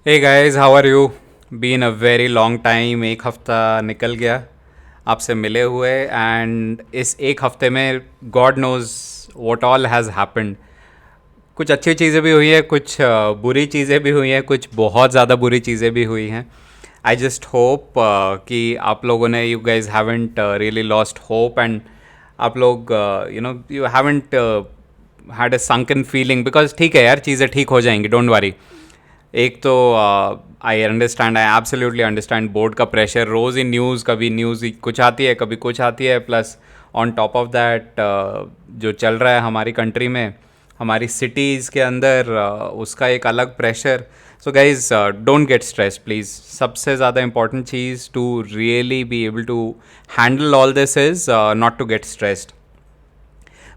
Hey guys, how are you? Been a very long time. एक हफ्ता निकल गया आपसे मिले हुए, एंड इस एक हफ्ते में God knows what all has happened. कुछ अच्छी चीज़ें भी हुई हैं, कुछ बुरी चीज़ें भी हुई हैं, कुछ बहुत ज़्यादा बुरी चीज़ें भी हुई हैं। आई जस्ट होप कि आप लोगों ने, you guys haven't really lost hope, and आप लोग you haven't had a sunken feeling, because ठीक है यार, चीज़ें ठीक हो जाएंगी, डोंट वरी। एक तो I understand, I absolutely understand board का प्रेशर, रोज़ ही न्यूज़, कभी न्यूज़ कुछ आती है, कभी कुछ आती है, plus on top of that जो चल रहा है हमारी कंट्री में, हमारी सिटीज़ के अंदर, उसका एक अलग pressure. So guys, don't get stress please. सबसे ज़्यादा इंपॉर्टेंट चीज़ to really be able to handle all this is not to get stressed.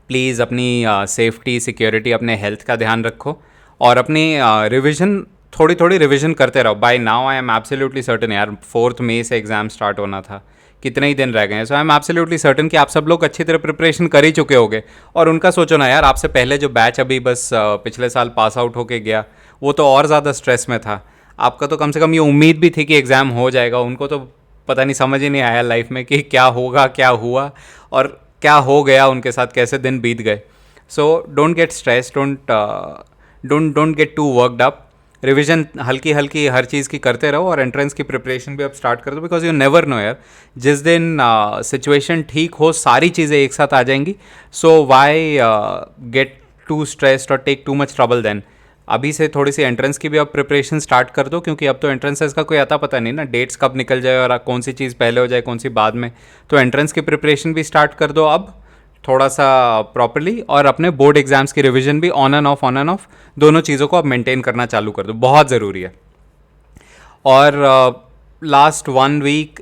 Please अपनी सेफ्टी, सिक्योरिटी, अपने हेल्थ का ध्यान रखो, और अपनी रिविज़न, थोड़ी थोड़ी रिविज़न करते रहो। By now I am absolutely certain यार, 4 मई से एग्ज़ाम स्टार्ट होना था, कितने ही दिन रह गए हैं। सो आई एम एब्सोल्युटली सर्टन कि आप सब लोग अच्छी तरह प्रिपरेशन कर ही चुके होगे। और उनका सोचो ना यार, आपसे पहले जो बैच अभी बस पिछले साल पास आउट होके गया, वो तो और ज़्यादा स्ट्रेस में था। आपका तो कम से कम ये उम्मीद भी थी कि एग्ज़ाम हो जाएगा, उनको तो पता नहीं, समझ ही नहीं आया लाइफ में कि क्या होगा, क्या हुआ और क्या हो गया उनके साथ, कैसे दिन बीत गए। So don't get stress, don't get too worked up. Revision हल्की हल्की हर चीज़ की करते रहो, और एंट्रेंस की प्रिपरेशन भी अब स्टार्ट कर दो, बिकॉज यू नेवर नो यार, जिस दिन सिचुएशन ठीक हो, सारी चीज़ें एक साथ आ जाएंगी। So why get too stressed और take too much trouble then. अभी से थोड़ी सी एंट्रेंस की भी अब प्रिपरेशन स्टार्ट कर दो, क्योंकि अब तो एंट्रेंसेस का कोई आता पता नहीं ना, डेट्स कब निकल जाए और कौन सी चीज़ पहले हो जाए, कौन सी बाद में। तो एंट्रेंस की प्रिपरेशन भी स्टार्ट कर दो अब थोड़ा सा प्रॉपरली, और अपने बोर्ड एग्जाम्स की रिवीजन भी ऑन एंड ऑफ दोनों चीज़ों को अब मेंटेन करना चालू कर दो, बहुत ज़रूरी है। और last 1 week,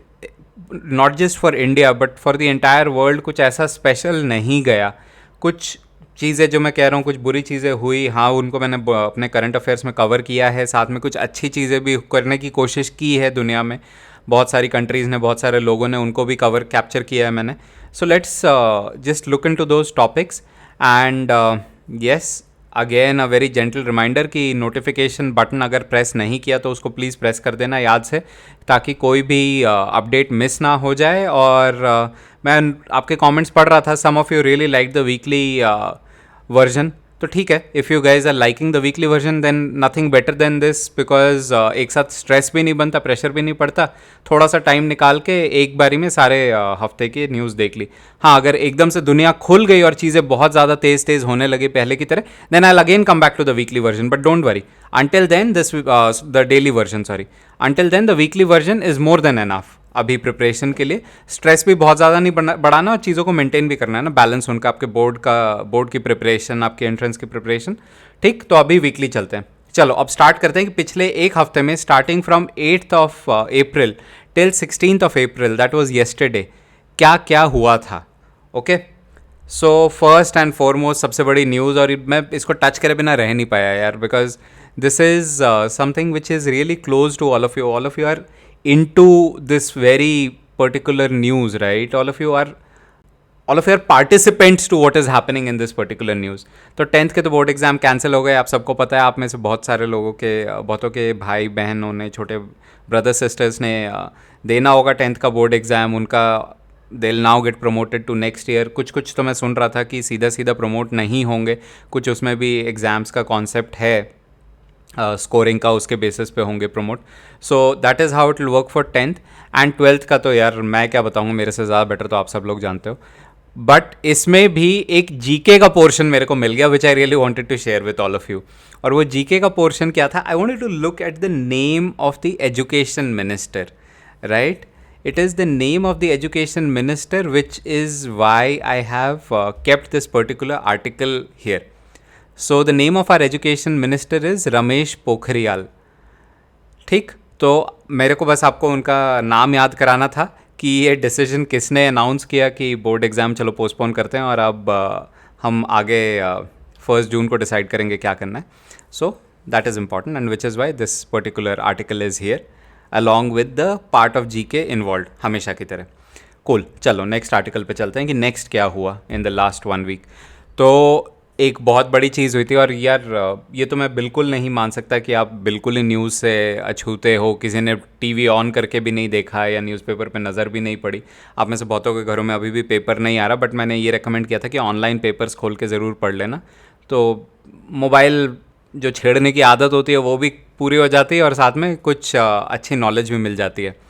not just for India but for the entire world, कुछ ऐसा स्पेशल नहीं गया। कुछ चीज़ें जो मैं कह रहा हूँ, कुछ बुरी चीज़ें हुई, हाँ, उनको मैंने अपने करंट अफेयर्स में कवर किया है, साथ में कुछ अच्छी चीज़ें भी करने की कोशिश की है दुनिया में। बहुत सारी कंट्रीज़ ने, बहुत सारे लोगों ने उनको भी कवर कैप्चर किया है मैंने। So let's just look into those topics, and yes, again a very gentle reminder कि नोटिफिकेशन बटन अगर प्रेस नहीं किया तो उसको प्लीज़ प्रेस कर देना याद से, ताकि कोई भी अपडेट मिस ना हो जाए। और मैं आपके कमेंट्स पढ़ रहा था, some of you really like the weekly version. तो ठीक है, if you guys are liking the weekly version, then nothing better than this, because एक साथ स्ट्रेस भी नहीं बनता, प्रेशर भी नहीं पड़ता। थोड़ा सा टाइम निकाल के एक बारी में सारे हफ्ते की न्यूज़ देख ली। हाँ, अगर एकदम से दुनिया खुल गई और चीज़ें बहुत ज़्यादा तेज़ तेज़ होने लगी पहले की तरह, then I again come back to the weekly version, but don't worry. Until then this, the daily version, sorry, until then the weekly version is more than enough. अभी प्रिपरेशन के लिए स्ट्रेस भी बहुत ज़्यादा नहीं बढ़ाना, और चीज़ों को मेंटेन भी करना है ना, बैलेंस उनका, आपके बोर्ड की प्रिपरेशन, आपकी एंट्रेंस की प्रिपरेशन। ठीक, तो अभी वीकली चलते हैं। चलो अब स्टार्ट करते हैं कि पिछले एक हफ्ते में, starting from 8th of April till 16th of April, that was yesterday, क्या क्या हुआ था। Okay, so first and foremost सबसे बड़ी न्यूज़, और मैं इसको टच करे बिना रह नहीं पाया यार, because this is something which is really close to all of you. All of you are into this very particular news, right? All of you are participants to what is happening in this particular news. तो 10th के तो board exam cancel हो गए, आप सबको पता है। आप में से बहुत सारे लोगों के, बहुतों के भाई बहनों ने, छोटे ब्रदर सिस्टर्स ने देना होगा 10th का बोर्ड एग्ज़ाम। उनका they now get promoted to next year. कुछ कुछ तो मैं सुन रहा था कि सीधा सीधा प्रमोट नहीं होंगे, कुछ उसमें भी एग्ज़ाम्स का कॉन्सेप्ट है, स्कोरिंग का, उसके बेसिस पे होंगे promote. So that is how it will work for 10th and 12th का। तो यार मैं क्या बताऊँ, मेरे से ज़्यादा बेटर तो आप सब लोग जानते हो। बट इसमें भी एक जीके का पोर्शन मेरे को मिल गया, which I really wanted to share with all of you. और वो जीके का पोर्शन क्या था, I wanted to look at the name of the education minister, right? It is the name of the education minister, which is why I have kept this particular article here. So the name of our education minister is Ramesh Pokhriyal. ठीक, तो मेरे को बस आपको उनका नाम याद कराना था कि ये डिसीजन किसने अनाउंस किया कि बोर्ड एग्ज़ाम चलो पोस्टपोन करते हैं, और अब हम आगे 1 जून को डिसाइड करेंगे क्या करना है। So that is important, and which is why this particular article is here along with the part of G K involve, हमेशा की तरह। कूल, चलो नेक्स्ट आर्टिकल पे चलते हैं कि नेक्स्ट क्या हुआ इन द लास्ट 1 वीक। तो एक बहुत बड़ी चीज़ हुई थी। और यार ये तो मैं बिल्कुल नहीं मान सकता कि आप बिल्कुल ही न्यूज़ से अछूते हो, किसी ने टीवी ऑन करके भी नहीं देखा या न्यूज़पेपर पे नज़र भी नहीं पड़ी। आप में से बहुतों के घरों में अभी भी पेपर नहीं आ रहा, बट मैंने ये रेकमेंड किया था कि ऑनलाइन पेपर्स खोल के ज़रूर पढ़ लेना। तो मोबाइल जो छेड़ने की आदत होती है वो भी पूरी हो जाती है, और साथ में कुछ अच्छी नॉलेज भी मिल जाती है।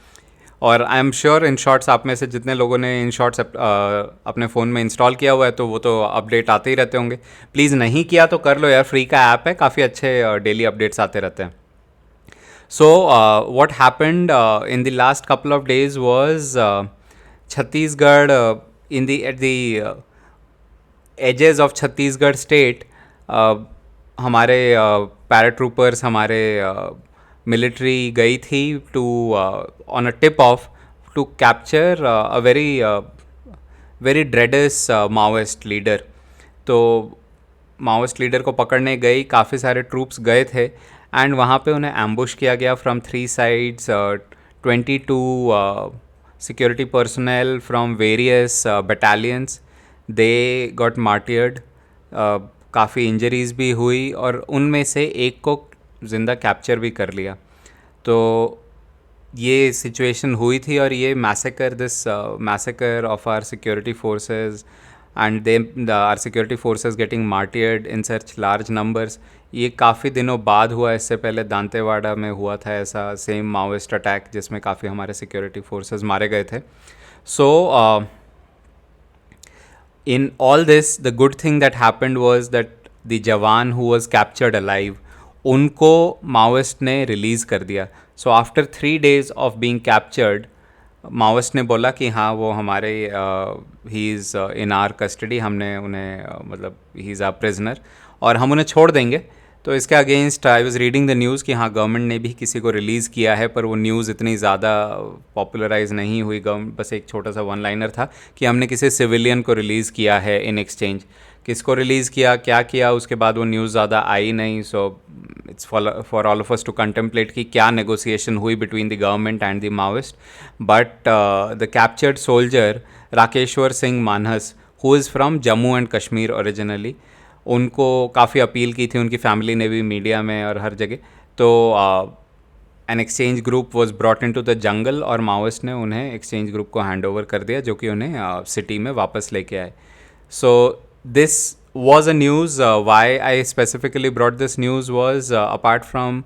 और I am sure in shorts आप में से जितने लोगों ने इन शॉर्ट्स अपने फ़ोन में इंस्टॉल किया हुआ है तो वो तो अपडेट आते ही रहते होंगे। प्लीज़ नहीं किया तो कर लो यार, फ्री का ऐप है, काफ़ी अच्छे डेली अपडेट्स आते रहते हैं। So what happened in the last couple of days was Chhattisgarh, in the at the edges of Chhattisgarh state, हमारे पैराट्रूपर्स, हमारे मिलिट्री गई थी to on a tip off to capture a very dreaded Maoist leader. तो Maoist leader को पकड़ने गई, काफ़ी सारे ट्रूप्स गए थे, एंड वहाँ पे उन्हें एम्बुश किया गया from 3 sides. 22 security personal from various battalions, they got मार्टियर्ड। काफ़ी इंजरीज भी हुई और उनमें से एक को ज़िंदा कैप्चर भी कर लिया। तो ये सिचुएशन हुई थी, और ये massacre, this massacre of our security forces and they are security forces getting martyred in such large numbers, ये काफ़ी दिनों बाद हुआ। इससे पहले दांतेवाड़ा में हुआ था ऐसा सेम माओइस्ट अटैक जिसमें काफ़ी हमारे सिक्योरिटी फोर्सेस मारे गए थे। सो in all this, the good thing that happened was that the jawan who was captured alive, उनको माओइस्ट ने रिलीज़ कर दिया। So after 3 days of being captured, Maoist ने बोला कि हाँ वो हमारे he is in are custody, हमने उन्हें मतलब ही इज़ आर प्रिजनर और हम उन्हें छोड़ देंगे। तो इसके against I was reading the news कि हाँ गवर्नमेंट ने भी किसी को रिलीज़ किया है, पर वो न्यूज़ इतनी ज़्यादा पॉपुलराइज नहीं हुई। गवर्नमेंट बस एक छोटा सा वन लाइनर था कि हमने किसी सिविलियन को रिलीज़ किया है इन एक्सचेंज। किसको रिलीज़ किया, क्या किया, उसके बाद वो न्यूज़ ज़्यादा आई नहीं। So it's for all of us to contemplate कि क्या नेगोशिएशन हुई between the government and the Maoist. But the captured soldier Rakeshwar Singh Manhas, who is from Jammu and Kashmir originally, उनको काफ़ी अपील की थी उनकी फैमिली ने भी, मीडिया में और हर जगह। तो an exchange group was brought in to the jungle, और माओइस्ट ने उन्हें एक्सचेंज ग्रुप को हैंड ओवर कर दिया, जो कि उन्हें सिटी में वापस लेके आए। सो this was a news. Why I specifically brought this news was, apart from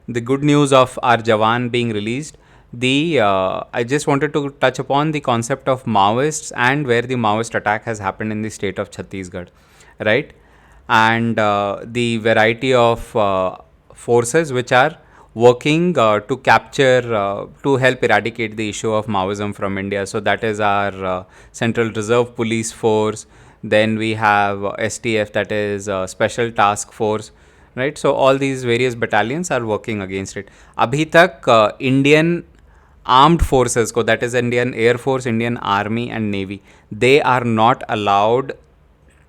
the good news of our Jawan being released, I just wanted to touch upon the concept of Maoists and where the Maoist attack has happened in the state of Chhattisgarh, right? And the variety of forces which are working to capture, to help eradicate the issue of Maoism from India. So that is our Central Reserve Police Force. Then we have STF, that is Special Task Force, right? So all these various battalions are working against it. अभी तक Indian armed forces को, that is Indian Air Force, Indian Army and Navy, they are not allowed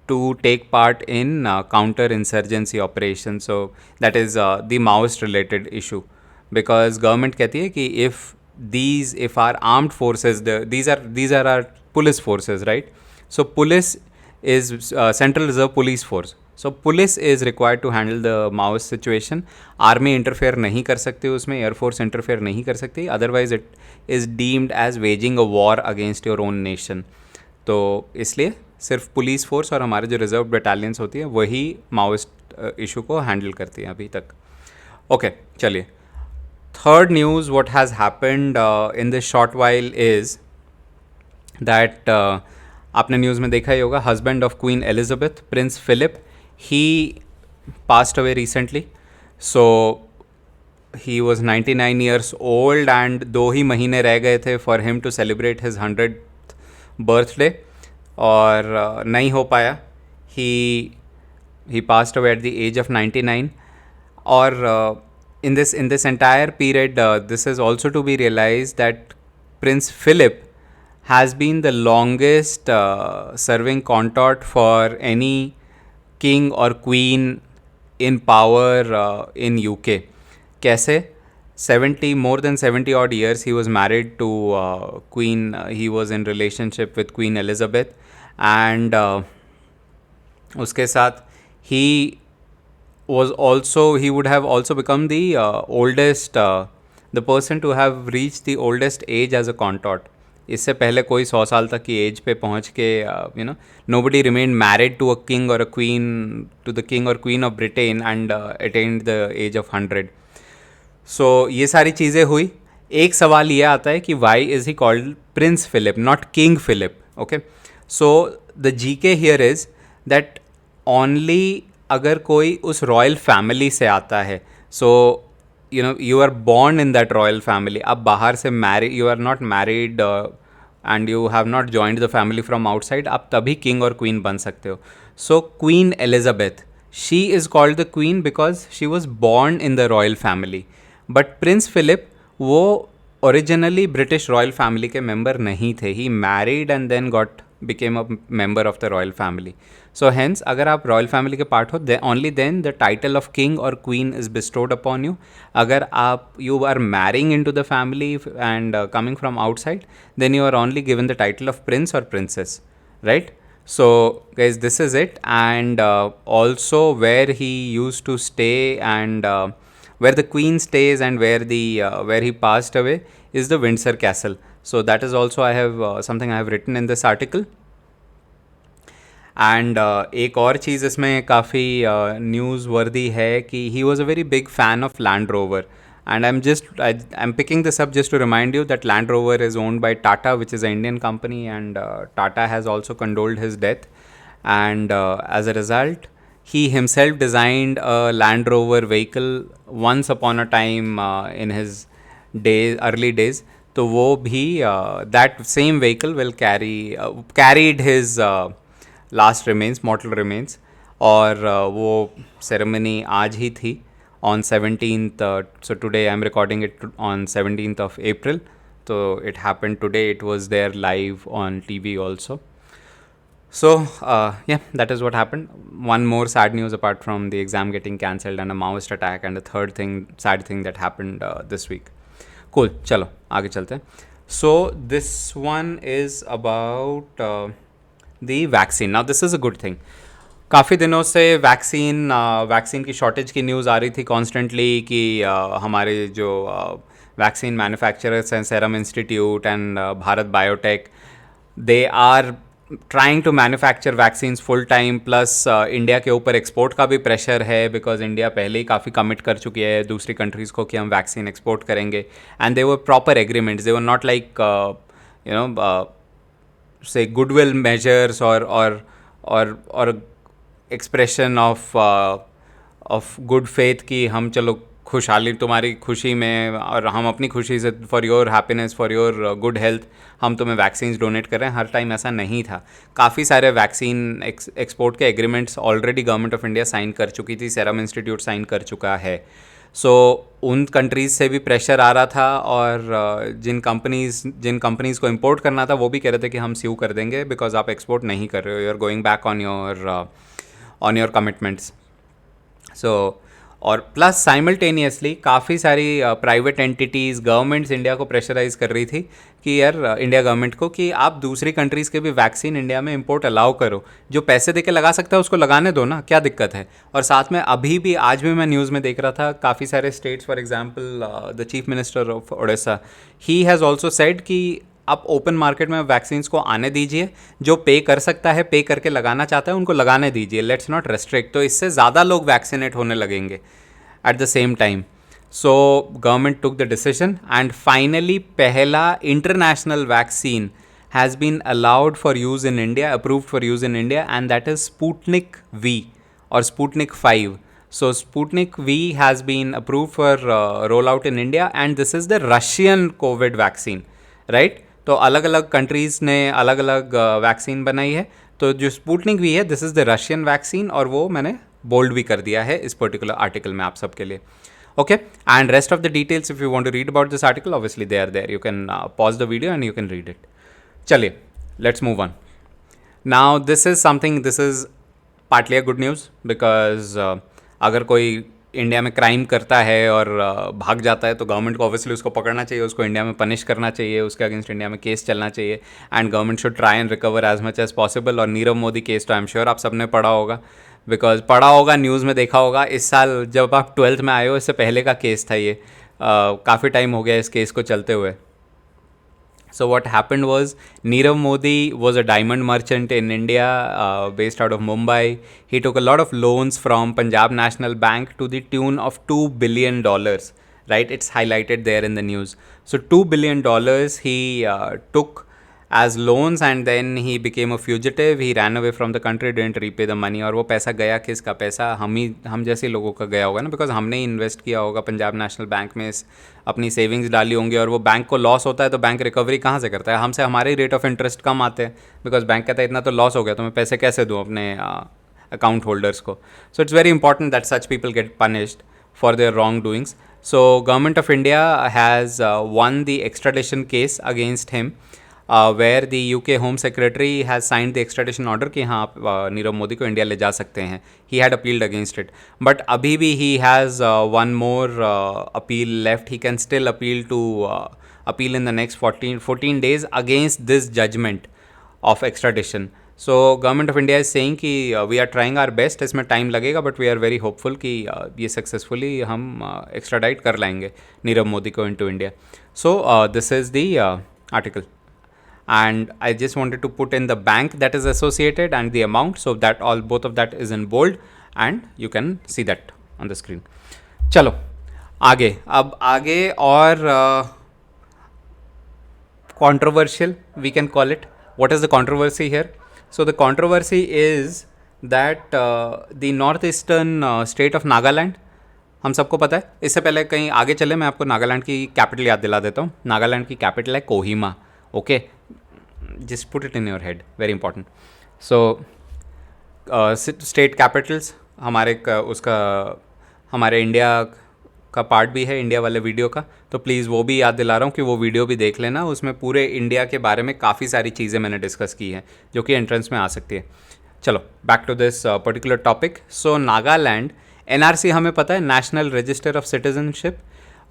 to take part in counter-insurgency operations. So that is the Maoist related issue, because government कहती है कि if our armed forces, these are our police forces, right? So police is Central Reserve Police Force. So police is required to handle the Maoist situation. Army interfere नहीं कर सकती उसमें, Air Force interfere नहीं कर सकती, otherwise it is deemed as waging a war against your own nation. तो इसलिए सिर्फ पुलिस फोर्स और हमारे जो रिजर्व बटालियंस होती है वही माओइस्ट इशू को हैंडल करती हैं अभी तक। ओके चलिए, third news what has happened in this short while is that, आपने न्यूज़ में देखा ही होगा, husband of queen Elizabeth, prince Philip, he passed away recently. So he was 99 years old, and 2 ही महीने रह गए थे for him to celebrate his 100th birthday, और नहीं हो पाया। He passed away at the age of 99। और in this entire period, this is also to be realized that Prince Philip has been the longest serving consort for any king or queen in power in UK. कैसे? more than 70 odd years he was married to Queen, he was in relationship with Queen Elizabeth, and उसके साथ he he would have also become the oldest the person to have reached the oldest age as a consort. इससे पहले कोई 100 साल तक की as पे पहुंच के nobody remained married to a king or a queen, to the king or queen of Britain, and attained the age of 100. सो ये सारी चीज़ें हुई. एक सवाल ये आता है कि why is he called prince Philip not king Philip. Okay, so the G K here is that only अगर कोई उस रॉयल फैमिली से आता है, so you are born in that royal family. आप बाहर से you are not married and you have not joined the family from outside, आप तभी किंग और क्वीन बन सकते हो. So queen Elizabeth, she is called the queen because she was born in the royal family. But prince Philip वो originally British royal family के member नहीं थे. He married and then got became a member of the royal family. So hence अगर आप royal family के part हो, only then the title of king और queen is bestowed upon you. अगर आप you are marrying in to the family and coming from outside, then you are only given the title of prince or princess, right? So guys, this is it. And also where he used to stay and where the queen stays and where he passed away is the Windsor Castle. So that is also I have something I have written in this article. And एक और चीज़ इसमें काफ़ी news वर्दी है कि he was a very big fan of land rover. And I'm picking this up just to remind you that Land Rover is owned by Tata, which is an Indian company, and Tata has also condoled his death. And as a result, he himself designed a Land Rover vehicle once upon a time in his early days. तो वो भी that same vehicle will carried his last remains, mortal remains. और वो ceremony आज ही थी on 17th. So today I'm recording it on 17th of April. So it happened today. It was there live on TV also. So yeah, that is what happened. One more sad news apart from the exam getting cancelled and a Maoist attack, and the third sad thing that happened this week. Cool. चलो आगे चलते हैं. So this one is about the vaccine. Now this is a good thing. काफ़ी दिनों से vaccine की shortage की news आ रही थी कॉन्स्टेंटली कि हमारे जो वैक्सीन मैन्युफैक्चरर्स हैं, Serum Institute and Bharat Biotech, they are trying to manufacture vaccines full time. Plus India के ऊपर एक्सपोर्ट का भी प्रेशर है बिकॉज इंडिया पहले ही काफ़ी कमिट कर चुकी है दूसरी कंट्रीज़ को कि हम वैक्सीन एक्सपोर्ट करेंगे. And they were proper agreements, they were not like से गुडविल मेजर्स और एक्सप्रेशन ऑफ गुड फेथ कि हम चलो खुशहाली तुम्हारी खुशी में और हम अपनी खुशी से for your happiness, for your good health हम तुम्हें वैक्सीन्स डोनेट कर रहे हैं. हर टाइम ऐसा नहीं था. काफ़ी सारे वैक्सीन एक्सपोर्ट के agreements already government of India sign कर चुकी थी, सेरम इंस्टीट्यूट साइन कर चुका है. सो उन कंट्रीज़ से भी प्रेशर आ रहा था और जिन कंपनीज़ को इंपोर्ट करना था वो भी कह रहे थे कि हम स्यू कर देंगे बिकॉज आप एक्सपोर्ट नहीं कर रहे हो, you are going back on your commitments. So और प्लस साइमल्टेनियसली काफ़ी सारी प्राइवेट एंटिटीज़, गवर्नमेंट्स इंडिया को प्रेशराइज कर रही थी कि यार इंडिया गवर्नमेंट को कि आप दूसरी कंट्रीज़ के भी वैक्सीन इंडिया में इंपोर्ट अलाउ करो. जो पैसे दे के लगा सकता है उसको लगाने दो ना, क्या दिक्कत है. और साथ में अभी भी आज भी मैं न्यूज़ में देख रहा था काफ़ी सारे states, for example the chief minister of Odisha, he has also said कि आप ओपन मार्केट में वैक्सीन्स को आने दीजिए, जो पे कर सकता है पे करके लगाना चाहता है उनको लगाने दीजिए, लेट्स नॉट रेस्ट्रिक्ट. तो इससे ज़्यादा लोग वैक्सीनेट होने लगेंगे at the same time. So government took the decision and finally पहला international vaccine has been allowed for use in India, approved for use in India, and that is Sputnik V और Sputnik 5. So Sputnik V has been approved for rollout in India, and this is the Russian COVID vaccine, right? तो अलग अलग countries ने अलग अलग vaccine बनाई है. तो जो स्पुतनिक भी है this is the Russian vaccine, और वो मैंने बोल्ड भी कर दिया है इस पर्टिकुलर आर्टिकल में आप सबके लिए. Okay, and rest of the details if you want to read about this article obviously they are there, you can pause the video and you can read it. चलिए let's move on. Now this is partly a good news because अगर कोई India में crime करता है और भाग जाता है तो गवर्नमेंट को ऑब्वियसली उसको पकड़ना चाहिए, उसको इंडिया में पनिश करना चाहिए, उसके अगेंस्ट इंडिया में केस चलना चाहिए, and government should try and recover as much as possible. और नीरव मोदी केस तो आई एम श्योर आप सबने पढ़ा होगा. बिकॉज पढ़ा होगा, न्यूज़ में देखा होगा, इस साल जब आप 12th में आए हो इससे पहले का केस था ये. काफ़ी टाइम हो गया इस केस को चलते हुए. So what happened was Nirav Modi was a diamond merchant in India, based out of Mumbai. He took a lot of loans from Punjab National Bank to the tune of $2 billion. Right, it's highlighted there in the news. So $2 billion he took as loans, and then he became a fugitive. He ran away from the country, didn't repay the money. और वो पैसा गया किसका? पैसा हम जैसे लोगों का गया होगा ना, बिकॉज हमने ही इन्वेस्ट किया होगा पंजाब नेशनल बैंक में, अपनी सेविंग्स डाली होंगी, और वो बैंक को लॉस होता है तो बैंक रिकवरी कहाँ से करता है? हमसे हमारे रेट ऑफ इंटरेस्ट कम आते हैं, बिकॉज बैंक कहता है इतना तो लॉस हो गया तो मैं पैसे कैसे दूँ अपने अकाउंट होल्डर्स को. So it's very important that such people get punished for their wrongdoings. So government of India has won the extradition case against him, where the UK Home Secretary has signed the extradition order कि हाँ आप नीरव मोदी को India ले जा सकते हैं. He had appealed against it, but अभी भी he has one more appeal left. He can still appeal to appeal in the next 14 days against this judgment of extradition. So government of India is saying कि we are trying our best, इसमें time लगेगा but we are very hopeful कि ये successfully हम extradite कर लाएंगे नीरव मोदी को into India. So this is the article, and I just wanted to put in the bank that is associated and the amount, so that all both of that is in bold and you can see that on the screen. चलो आगे, अब आगे और controversial we can call it. What is the controversy here? So the controversy is that the northeastern state of Nagaland, हम सबको पता है. इससे पहले कहीं आगे चले मैं आपको नागालैंड की कैपिटल याद दिला देता हूँ. नागालैंड की कैपिटल है Kohima. Okay, just put it in your head, very important. So state Capitals उसका हमारे इंडिया का पार्ट भी है, इंडिया वाले वीडियो का, तो प्लीज़ वो भी याद दिला रहा हूँ कि वो वीडियो भी देख लेना. उसमें पूरे इंडिया के बारे में काफ़ी सारी चीज़ें मैंने डिस्कस की हैं जो कि एंट्रेंस में आ सकती है. चलो back to this particular topic. So Nagaland, NRC हमें पता है, नेशनल रजिस्टर ऑफ सिटीजनशिप,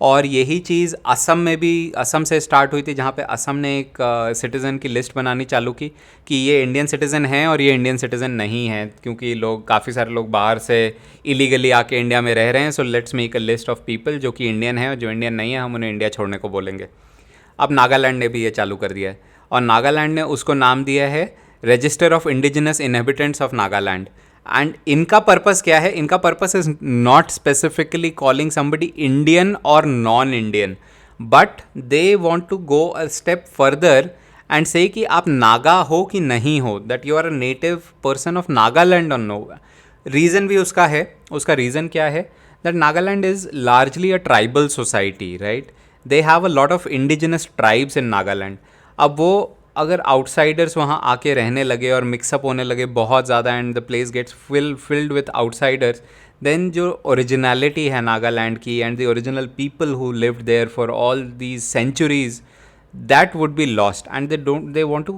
और यही चीज़ असम में भी, असम से स्टार्ट हुई थी, जहाँ पे असम ने एक सिटीज़न की लिस्ट बनानी चालू की कि ये इंडियन सिटीज़न हैं और ये इंडियन सिटीज़न नहीं है, क्योंकि काफ़ी सारे लोग बाहर से इलीगली आके इंडिया में रह रहे हैं. So let's make a list of people जो कि इंडियन है, और जो इंडियन नहीं है हम उन्हें इंडिया छोड़ने को बोलेंगे. अब नागालैंड ने भी ये चालू कर दिया है, और नागालैंड ने उसको नाम दिया है register of indigenous inhabitants of Nagaland. And इनका पर्पस क्या है? इनका purpose is not specifically calling somebody Indian और non Indian, but they want to go a step further and say कि आप नागा हो कि नहीं हो, that you are a native person of Nagaland और नो. रीज़न भी उसका है. उसका रीज़न क्या है? That Nagaland is largely a tribal society, right. They have a lot of indigenous tribes in Nagaland. अब वो अगर आउटसाइडर्स वहाँ आके रहने लगे और मिक्सअप होने लगे बहुत ज़्यादा, and the place gets filled with outsiders, then जो ओरिजिनलिटी है नागालैंड की and the original people who lived there for all these centuries, that would be lost, and they want to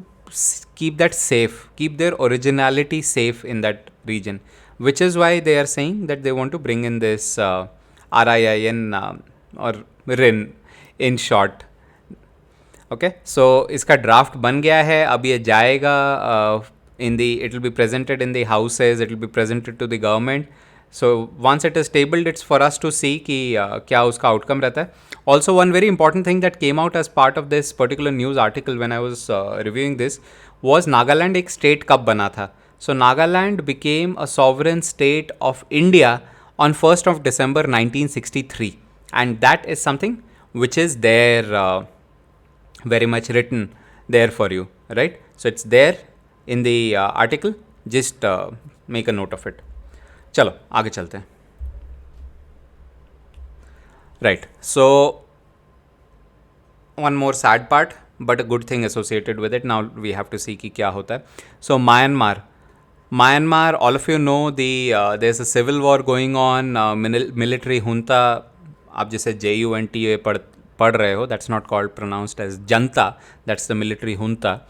keep that safe, keep their originality safe in that region, which is why they are saying that they want to bring in this RIIN, or RIN in short. Okay, so इसका draft बन गया है, अब ये जाएगा it will be presented in the houses, it will be presented to the government. So once it is tabled, it's for us to see कि क्या उसका आउटकम रहता है. Also one very important thing that came out as part of this particular news article when I was reviewing this was Nagaland एक state कब बना था. So Nagaland became a sovereign state of India on 1st of December 1963, and that is something which is there very much written there for you, right? So it's there in the article, just make a note of it. चलो आगे चलते हैं. Right, so one more sad part but a good thing associated with it. Now we have to see कि क्या होता है. So Myanmar, all of you know there's a civil war going on, military junta, आप जैसे JUNTA पढ़ रहे हो, that's not pronounced as janta, that's the military junta.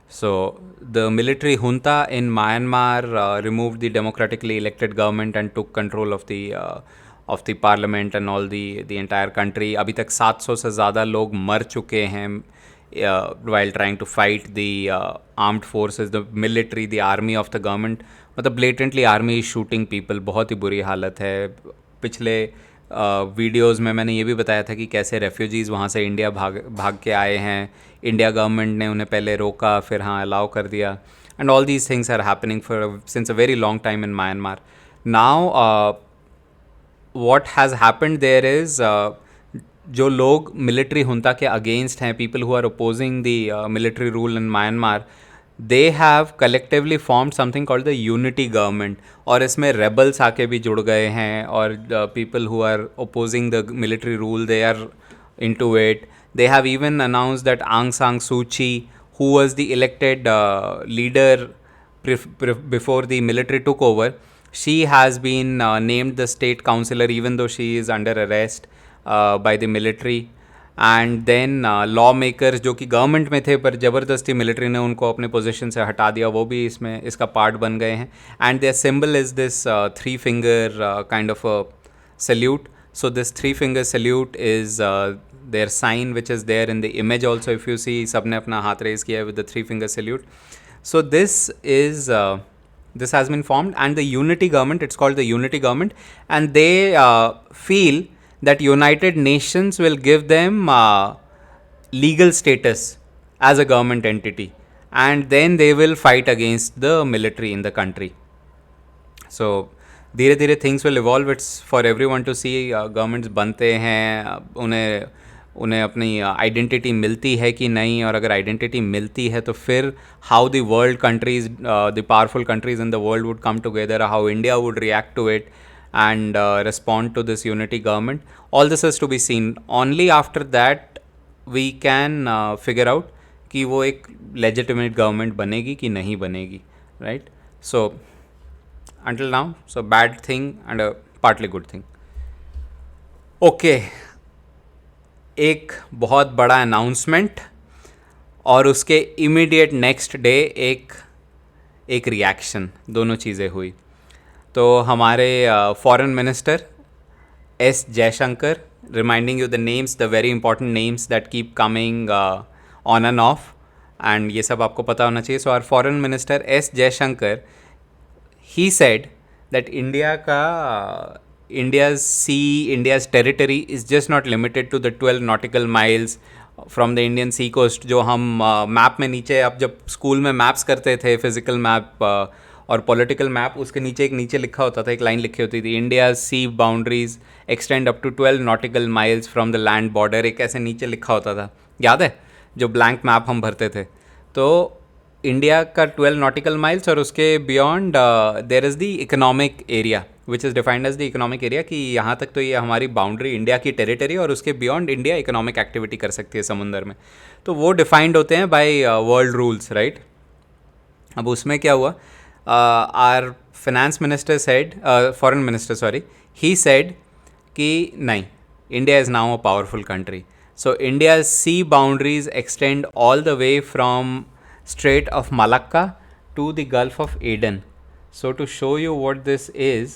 So the military junta in Myanmar removed the democratically elected government and took control of the parliament and all the entire country. अभी तक 700 से ज़्यादा लोग मर चुके हैं while trying to fight the armed forces, the military, the army of the government. मतलब blatantly army is shooting people. बहुत ही बुरी हालत है. पिछले वीडियोज़ में मैंने ये भी बताया था कि कैसे रेफ्यूजीज़ वहाँ से इंडिया भाग भाग के आए हैं. इंडिया गवर्नमेंट ने उन्हें पहले रोका, फिर हाँ अलाउ कर दिया. And all these things are happening for since a very long time in Myanmar. Now what has happened there is जो लोग मिलिट्री हुंता के अगेंस्ट हैं, people who are opposing the military rule in Myanmar, they have collectively formed something called the unity government. और इसमें rebels आके भी जुड़ गए हैं, और people who are opposing the military rule, they are into it. They have even announced that Aung San Suu Kyi, who was the elected leader before the military took over, she has been named the state councillor even though she is under arrest by the military. And then lawmakers जो कि government में थे पर ज़बरदस्ती military ने उनको अपने position से हटा दिया, वो भी इसमें इसका पार्ट बन गए हैं. And their symbol is this 3 finger kind of a salute. So this 3 finger salute is their sign which is there in the image also. If you see, सबने अपना हाथ raise किया है with the 3 finger salute. So this is this has been formed, and the unity government, it's called the unity government, and they feel that United Nations will give them legal status as a government entity, and then they will fight against the military in the country. So धीरे धीरे things will evolve. It's for every one to see. Governments बनते हैं, उन्हें अपनी identity मिलती है कि नहीं, और अगर आइडेंटिटी मिलती है तो फिर how the world countries, the powerful countries in the world would come together, how India would react to it and respond to this unity government. All this is to be seen. Only after that we can figure out कि वो एक legitimate government बनेगी कि नहीं बनेगी, right? So until now, so bad thing and a partly good thing. Okay, एक बहुत बड़ा अनाउंसमेंट और उसके इमीडिएट नेक्स्ट डे एक रिएक्शन, दोनों चीज़ें हुई. तो हमारे foreign minister S Jaishankar, reminding you the names, the very important names that keep coming on and off, and ये सब आपको पता होना चाहिए. So our foreign minister S Jaishankar, he said that India's territory is just not limited to the 12 nautical miles from the Indian sea coast. जो हम map में नीचे, अब जब स्कूल में मैप्स करते थे, फिजिकल मैप और पॉलिटिकल मैप, उसके नीचे एक नीचे लिखा होता था, एक लाइन लिखी होती थी, India's sea boundaries extend up to 12 nautical miles from the land border. एक ऐसे नीचे लिखा होता था, याद है, जो ब्लैंक मैप हम भरते थे. तो इंडिया का 12 nautical miles और उसके beyond there is the economic area which is defined as the economic area, कि यहाँ तक तो ये हमारी बाउंड्री, इंडिया की टेरिटरी, और उसके बियॉन्ड इंडिया इकोनॉमिक एक्टिविटी कर सकती है समुंदर में. तो वो डिफाइंड होते हैं बाय वर्ल्ड रूल्स, राइट? अब उसमें क्या हुआ, our finance minister said, foreign minister sorry, he said कि नहीं, India is now a powerful country. So India's sea boundaries extend all the way from Strait of Malacca to the Gulf of Aden. So to show you what this is,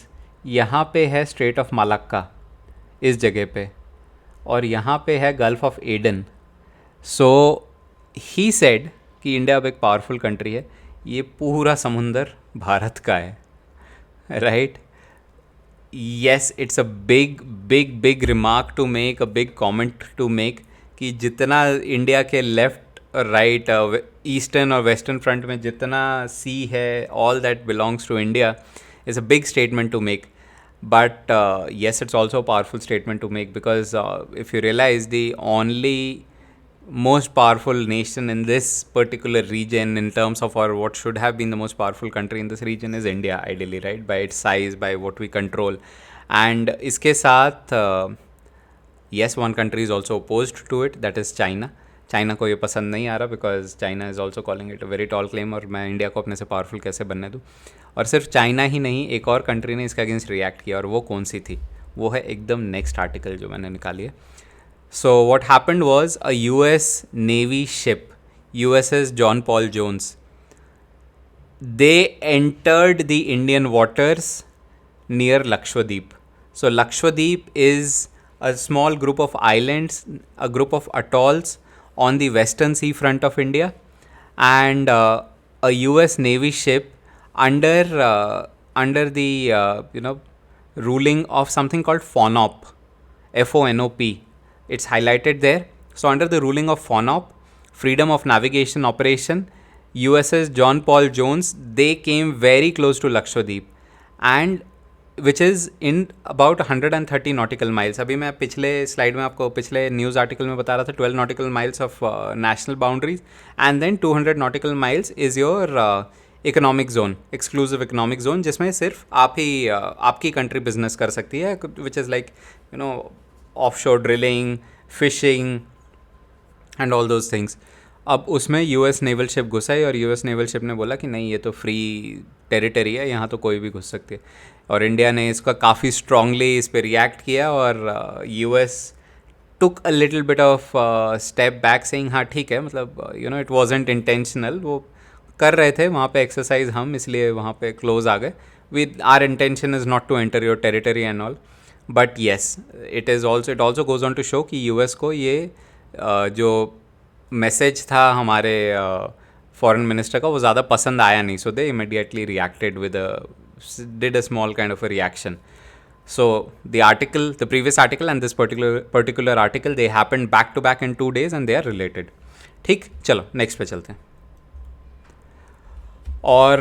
यहाँ पे है Strait of Malacca इस जगह पे, और यहाँ पे है Gulf of Aden. So he said कि इंडिया अब एक पावरफुल कंट्री है, ये पूरा समुंदर भारत का है, right? Yes, it's a big remark to make, a big comment to make, कि जितना इंडिया के लेफ्ट राइट ईस्टर्न और वेस्टर्न फ्रंट में जितना सी है, all that belongs to India, is a big statement to make. But yes, it's also a powerful statement to make, because if you realise the only most powerful nation in this particular region in terms of, or what should have been the most powerful country in this region, is India, ideally, right? By its size, by what we control. And इसके साथ yes, one country is also opposed to it, that is China. China को ये पसंद नहीं आ रहा, because China is also calling it a very tall claim, और मैं India को अपने से पावरफुल कैसे बनने दूँ. और सिर्फ चाइना ही नहीं, एक और कंट्री ने इसके अगेंस्ट रिएक्ट किया, और वो कौन सी थी, वो है एकदम नेक्स्ट आर्टिकल जो मैंने निकाली है. So what happened was, a US navy ship, USS John Paul Jones, they entered the Indian waters near Lakshadweep. So Lakshadweep is a small group of islands, a group of atolls on the western sea front of India, and a US Navy ship under under the ruling of something called FONOP, FONOP. It's highlighted there. So under the ruling of FONOP, Freedom of Navigation Operation, USS John Paul Jones, they came very close to Lakshadweep, and which is in about 130 nautical miles. अभी मैं पिछले slide में आपको पिछले news article में बता रहा था 12 nautical miles of national boundaries, and then 200 nautical miles is your economic zone, exclusive economic zone, जिसमें सिर्फ आप ही आपकी कंट्री बिजनेस कर सकती है, which is like offshore drilling, fishing and all those things. अब उसमें यूएस नेवल शिप घुसा है और यूएस नेवल शिप ने बोला कि नहीं, ये तो फ्री टेरिटरी है, यहाँ तो कोई भी घुस सकती है. और इंडिया ने इसका काफ़ी स्ट्रांगली इस पर रिएक्ट किया और US took a little bit of step back saying हाँ ठीक है, मतलब इट वाजंट इंटेंशनल, वो कर रहे थे वहाँ पे एक्सरसाइज हम, इसलिए वहाँ पे क्लोज आ गए. With our intention is not to enter your territory and all, but yes it also goes on to show कि यूएस को ये जो मैसेज था हमारे फॉरेन मिनिस्टर का वो ज़्यादा पसंद आया नहीं. So they immediately reacted with did a small kind of a reaction. So the previous article and this particular article, they happened back to back in 2 days and they are related. ठीक, चलो next पे चलते हैं. और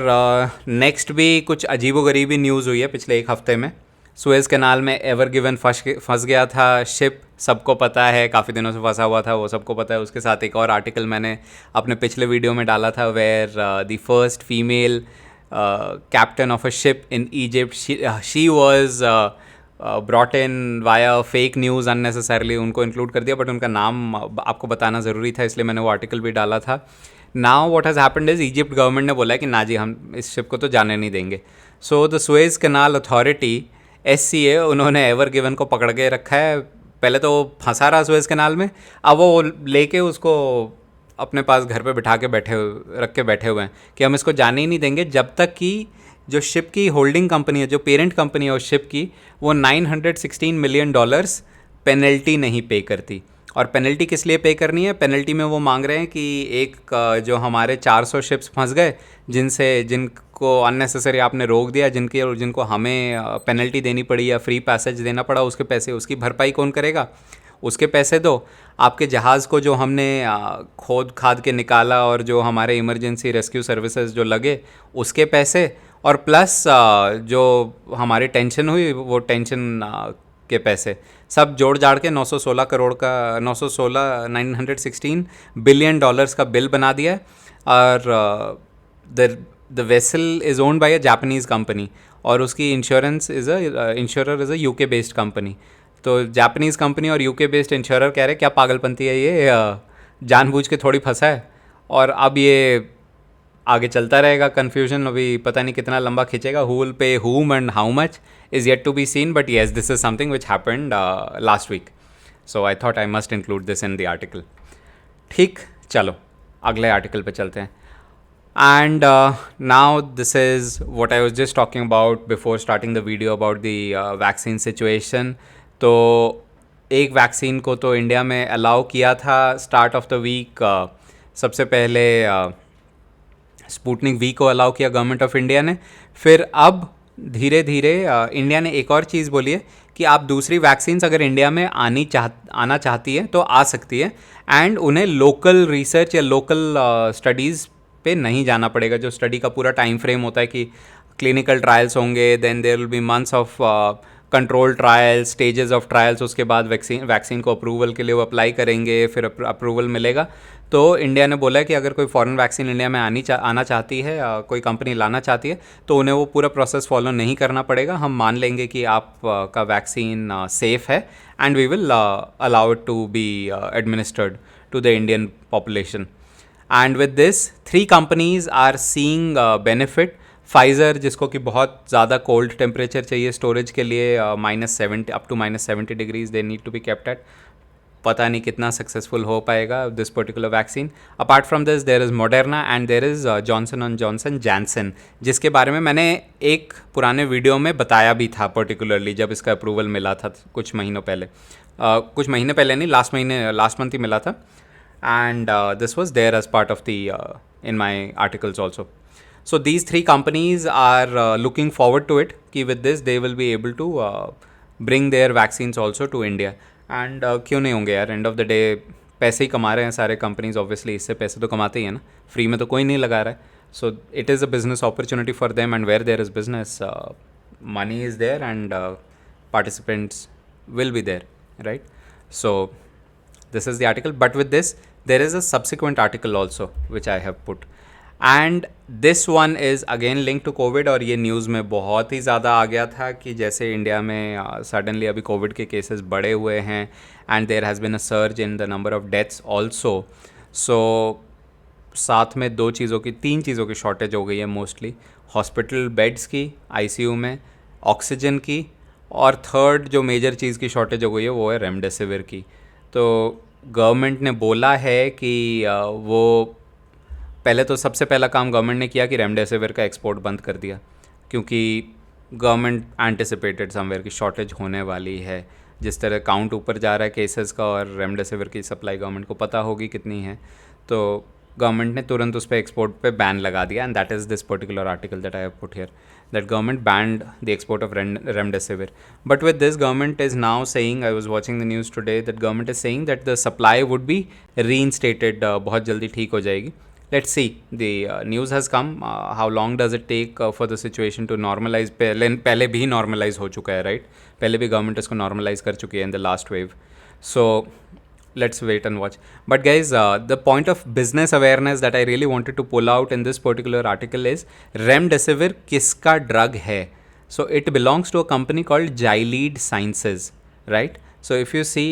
next भी कुछ अजीबोगरीबी news हुई है पिछले एक हफ्ते में. सुएज़ कैनाल में एवर गिवन फंस गया था शिप, सबको पता है, काफ़ी दिनों से फंसा हुआ था, वो सबको पता है. उसके साथ एक और आर्टिकल मैंने अपने पिछले वीडियो में डाला था, where the first female captain of a ship in Egypt, she was brought in via fake news unnecessarily. उनको इंक्लूड कर दिया, बट उनका नाम आपको बताना ज़रूरी था, इसलिए मैंने वो आर्टिकल भी डाला था. Now what has happened is Egypt government ने बोला है कि ना जी, हम इस शिप को तो जाने नहीं देंगे. So the Suez canal authority, SCA, उन्होंने एवर गिवन को पकड़ के रखा है. पहले तो वो फंसा रहा सुएज़ कैनाल में, अब वो लेके उसको अपने पास घर पे बिठा के रख के बैठे हुए हैं कि हम इसको जाने ही नहीं देंगे जब तक कि जो शिप की होल्डिंग कंपनी है, जो पेरेंट कंपनी है उस शिप की, वो $916 मिलियन पेनल्टी नहीं पे करती. और पेनल्टी किस लिए पे करनी है? पेनल्टी में वो मांग रहे हैं कि एक जो हमारे 400 शिप्स फंस गए, जिनको अननेसेसरी आपने रोक दिया, जिनको हमें पेनल्टी देनी पड़ी या फ्री पैसेज देना पड़ा, उसके पैसे, उसकी भरपाई कौन करेगा? उसके पैसे दो. आपके जहाज़ को जो हमने खोद खाद के निकाला और जो हमारे इमरजेंसी रेस्क्यू सर्विसेज जो लगे, उसके पैसे, और प्लस जो हमारी टेंशन हुई वो टेंशन के पैसे, सब जोड़ जाड़ के 916 बिलियन डॉलर्स का बिल बना दिया है. और the vessel is owned by a Japanese company और उसकी insurer is a UK based company. तो जापानीज़ कंपनी और यूके बेस्ड इंश्योरर कह रहे क्या पागलपंती है ये, जानबूझ के थोड़ी फंसा है. और अब ये आगे चलता रहेगा कन्फ्यूजन, अभी पता नहीं कितना लंबा खींचेगा. Who will pay whom and how much is yet to be seen, but yes, this is something which happened last week. So I thought I must include this in the article. ठीक, चलो अगले article पे चलते हैं. And now this is what I was just talking about before starting the video about the vaccine situation. तो एक vaccine को तो इंडिया में अलाउ किया था स्टार्ट ऑफ द वीक. सबसे पहले स्पुतनिक वी को अलाउ किया गवर्नमेंट ऑफ इंडिया ने. फिर अब धीरे धीरे इंडिया ने एक और चीज़ बोली है कि आप दूसरी वैक्सीन्स अगर इंडिया में आना चाहती है तो आ सकती है, एंड उन्हें लोकल रिसर्च या लोकल स्टडीज़ पे नहीं जाना पड़ेगा. जो स्टडी का पूरा टाइम फ्रेम होता है कि क्लिनिकल ट्रायल्स होंगे, then there will be months of control trials, stages of trials, उसके बाद वैक्सीन को अप्रूवल के लिए वो अप्लाई करेंगे, फिर अप्रूवल मिलेगा. तो इंडिया ने बोला है कि अगर कोई फॉरेन वैक्सीन इंडिया में आना चाहती है, कोई कंपनी लाना चाहती है, तो उन्हें वो पूरा प्रोसेस फॉलो नहीं करना पड़ेगा. हम मान लेंगे कि आपका वैक्सीन सेफ़ है and we will allow it to be administered to the Indian population. And with this 3 companies are seeing benefit. Pfizer, जिसको कि बहुत ज़्यादा कोल्ड टेम्परेचर चाहिए स्टोरेज के लिए, -70 up to -70 degrees they need to be kept at. पता नहीं कितना सक्सेसफुल हो पाएगा this particular vaccine. Apart from this there is Moderna and there is Johnson and Johnson Janssen, जिसके बारे में मैंने एक पुराने वीडियो में बताया भी था, पर्टिकुलरली जब इसका अप्रूवल मिला था कुछ महीने पहले नहीं, लास्ट मंथ ही मिला था. and this was there as part of the in my articles also. So these three companies are looking forward to it कि with this they will be able to bring their vaccines also to India. And क्यों नहीं होंगे यार, end of the day पैसे ही कमा रहे हैं सारे कंपनीज, ऑब्वियसली इससे पैसे तो कमाते ही हैं ना, फ्री में तो कोई नहीं लगा रहा है. So it is a business opportunity for them, and where there is business money is there, and participants will be there, right? So this is the article, but with this there is a subsequent article also which I have put, and this one is again linked to COVID. और ये news में बहुत ही ज़्यादा आ गया था कि जैसे India में सडनली अभी कोविड के केसेस बढ़े हुए हैं, and there has been a surge in the number of deaths also. So साथ में तीन चीज़ों की शॉर्टेज हो गई है, मोस्टली हॉस्पिटल बेड्स की, आईसीयू में ऑक्सीजन की, और थर्ड जो मेजर चीज़ की शॉर्टेज हो गई है वो है रेमडेसिविर की. तो गवर्नमेंट ने बोला है कि वो पहले तो सबसे पहला काम गवर्नमेंट ने किया कि रेमडेसिविर का एक्सपोर्ट बंद कर दिया, क्योंकि गवर्नमेंट एंटिसिपेटेड समवेयर की शॉर्टेज होने वाली है. जिस तरह काउंट ऊपर जा रहा है केसेस का, और रेमडेसिविर की सप्लाई गवर्नमेंट को पता होगी कितनी है, तो गवर्नमेंट ने तुरंत उस पर एक्सपोर्ट पे बैन लगा दिया. And that is this particular article that I have put here, that government banned the export of remdesivir. But with this, government is now saying, I was watching the news today, that government is saying that the supply would be reinstated, बहुत जल्दी ठीक हो जाएगी. Let's see, the news has come. How long does it take for the situation to normalize? पहले भी normalize हो चुका है, right? पहले भी government इसको normalize कर चुकी है in the last wave. So let's wait and watch. But guys, the point of business awareness that I really wanted to pull out in this particular article is remdesivir किसका drug है. So it belongs to a company called Gilead Sciences, right? So if you see,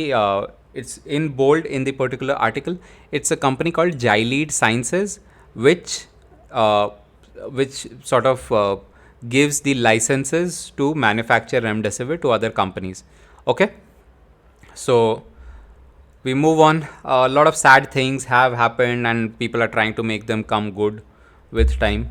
it's in bold in the particular article. It's a company called Gilead Sciences, which sort of gives the licenses to manufacture remdesivir to other companies. Okay, so we move on. A lot of sad things have happened and people are trying to make them come good with time.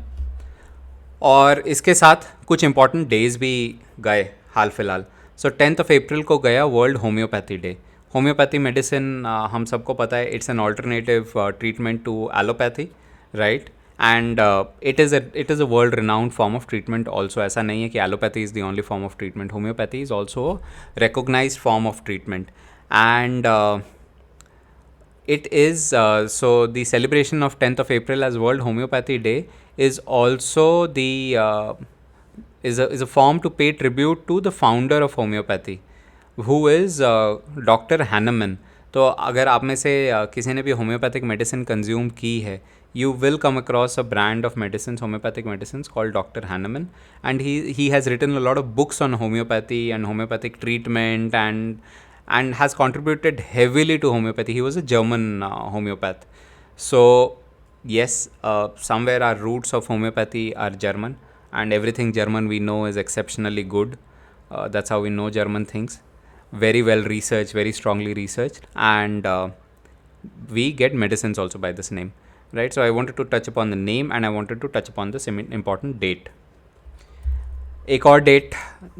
और इसके साथ कुछ important days भी गए हाल फिलहाल. सो 10th of April को गया world homeopathy day. Homeopathy medicine हम सबको पता है, it's an alternative treatment to allopathy, right? And it is a world renowned form of treatment also. ऐसा नहीं है कि allopathy is the only form of treatment. Homeopathy is also recognised form of treatment. And it is so the celebration of 10th of April as World Homeopathy Day is also the is a form to pay tribute to the founder of homeopathy, who is Dr. Hahnemann. तो अगर आप में से किसी ने भी homeopathic medicine consume की है, you will come across a brand of medicines, homeopathic medicines, called Dr. Hahnemann, and he has written a lot of books on homeopathy and homeopathic treatment, and has contributed heavily to homeopathy. He was a German homeopath. So yes, somewhere our roots of homeopathy are German, and everything German we know is exceptionally good. That's how we know German things. Very well researched, very strongly researched, and we get medicines also by this name, right? So I wanted to touch upon the name, and I wanted to touch upon this important date. एक और date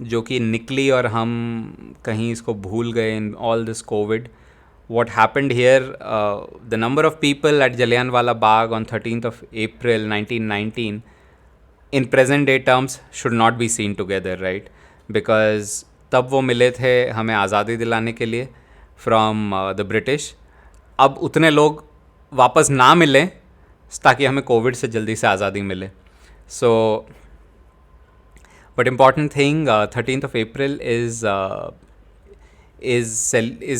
जो कि निकली और हम कहीं इसको भूल गए in all this Covid. what happened here, the number of people at Jallianwala Bagh on 13th of April 1919 in present day terms should not be seen together, right? Because तब वो मिले थे हमें आज़ादी दिलाने के लिए फ्रॉम द ब्रिटिश. अब उतने लोग वापस ना मिले ताकि हमें कोविड से जल्दी से आज़ादी मिले. सो but important thing, 13th of April is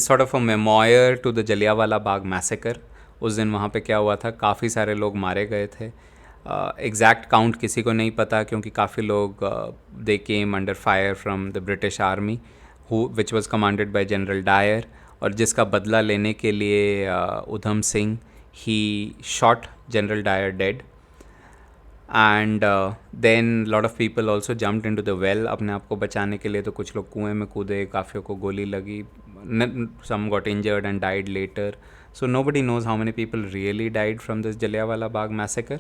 sort of a memoir to the Jallianwala Bagh massacre. उस दिन वहाँ पे क्या हुआ था, काफ़ी सारे लोग मारे गए थे. एग्जैक्ट काउंट किसी को नहीं पता, क्योंकि काफ़ी लोग they came under fire from the British army which was commanded by General Dyer, और जिसका बदला लेने के लिए उधम सिंह ही shot General Dyer dead. And then lot of people also jumped into the well. अपने आप को बचाने के लिए तो कुछ लोग कुएं में कूदे, काफ़ियों को गोली लगी, some got injured and died later. So nobody knows how many people really died from this Jallianwala Bagh massacre.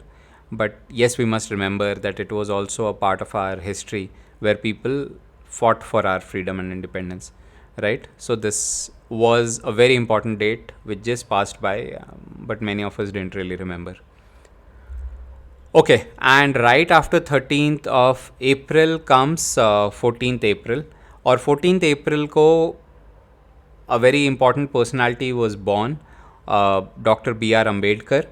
But yes, we must remember that it was also a part of our history where people fought for our freedom and independence, right? So this was a very important date which just passed by, but many of us didn't really remember. Okay, and right after 13th of April comes 14th April. और 14th April को a very important personality was born, Dr. B.R. Ambedkar.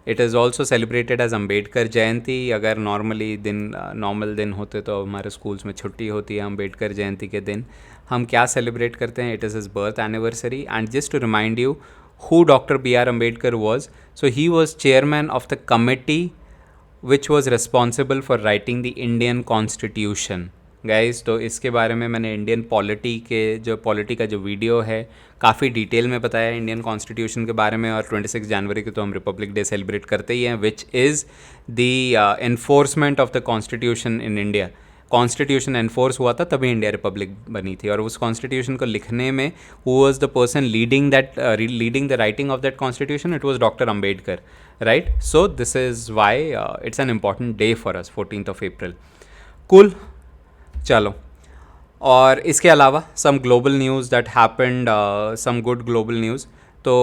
It is also celebrated as Ambedkar Jayanti. अगर normally दिन normal दिन होते तो हमारे schools में छुट्टी होती है अम्बेडकर जयंती के दिन. हम क्या सेलिब्रेट करते हैं? It is his birth anniversary. And just to remind you who Dr. B.R. Ambedkar was. So he was chairman of the committee which was responsible for writing the Indian Constitution. Guys, तो इसके बारे में मैंने Indian polity का जो video है काफ़ी detail में बताया इंडियन कॉन्स्टिट्यूशन के बारे में. और 26 जनवरी को तो हम रिपब्लिक डे सेलिब्रेट करते ही हैं, which is the enforcement of the constitution in India. Constitution enforce हुआ था तभी इंडिया रिपब्लिक बनी थी. और उस कॉन्स्टिट्यूशन को लिखने में who was the person leading the writing of that constitution? It was doctor Ambedkar, right? So this is why it's an important day for us, 14th of April. Cool, चलो. और इसके अलावा some global news that happened, some good global news. तो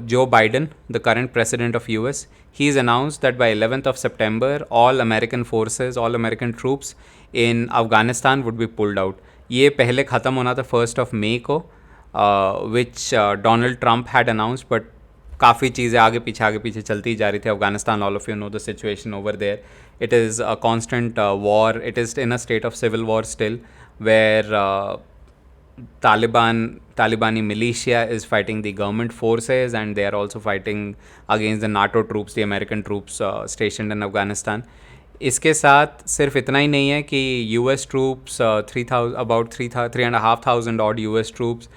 Joe Biden, the current president of US, he has announced that by 11th of September all American forces, all American troops in Afghanistan would be pulled out. ये पहले ख़त्म होना था 1st of May को, which Donald Trump had announced, but काफ़ी चीज़ें आगे पीछे चलती जा रही थी. Afghanistan, all of you know the situation over there. It is a constant war. It is in a state of civil war still, where Talibani militia is fighting the government forces, and they are also fighting against the NATO troops, the American troops stationed in Afghanistan. इसके साथ सिर्फ इतना ही नहीं है कि US troops, 3,500 odd US troops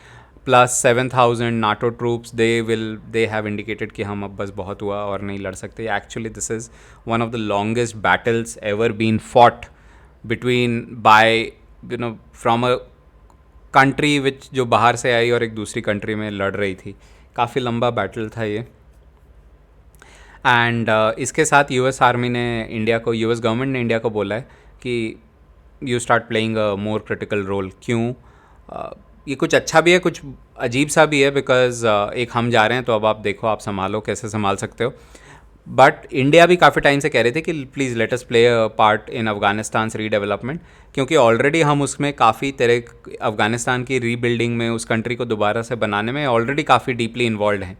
plus 7,000 NATO troops, they have indicated कि हम अब बस बहुत हुआ और नहीं लड़ सकते. Actually this is one of the longest battles ever been fought from a country which जो बाहर से आई और एक दूसरी कंट्री में लड़ रही थी. काफ़ी लंबा बैटल था ये. एंड इसके साथ यूएस आर्मी ने यूएस गवर्नमेंट ने इंडिया को बोला है कि you start playing a more critical role. क्यों? ये कुछ अच्छा भी है, कुछ अजीब सा भी है, बिकॉज एक हम जा रहे हैं तो अब आप देखो, आप संभालो, कैसे संभाल सकते हो. बट इंडिया भी काफ़ी टाइम से कह रहे थे कि please let us play a part in Afghanistan redevelopment, क्योंकि ऑलरेडी हम उसमें काफ़ी तरह अफगानिस्तान की रीबिल्डिंग में, उस कंट्री को दोबारा से बनाने में ऑलरेडी काफ़ी डीपली इन्वॉल्व हैं.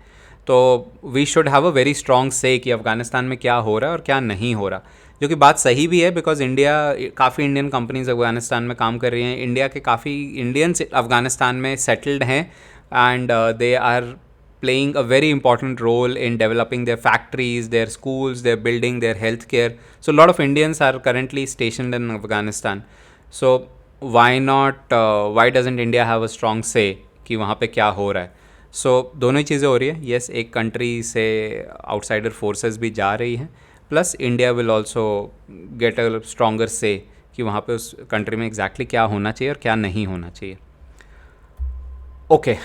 तो we should have a very strong say कि अफगानिस्तान में क्या हो रहा है और क्या नहीं हो रहा. जो कि बात सही भी है, बिकॉज काफ़ी इंडियन कंपनीज अफगानिस्तान में काम कर रही हैं. इंडिया के काफ़ी इंडियंस अफगानिस्तान में सेटल्ड हैं, and they are playing a very important role in developing their factories, their schools, their building, their healthcare. So a lot of Indians are currently stationed in Afghanistan. So why not? Why doesn't India have a strong say कि वहाँ पे क्या हो रहा है? So दोनों ही चीज़ें हो रही है. Yes, एक कंट्री से आउटसाइडर फोर्सेस भी जा रही हैं, plus India will also get a stronger से कि वहाँ पे उस कंट्री में एग्जैक्टली क्या होना चाहिए और क्या नहीं होना चाहिए. Okay,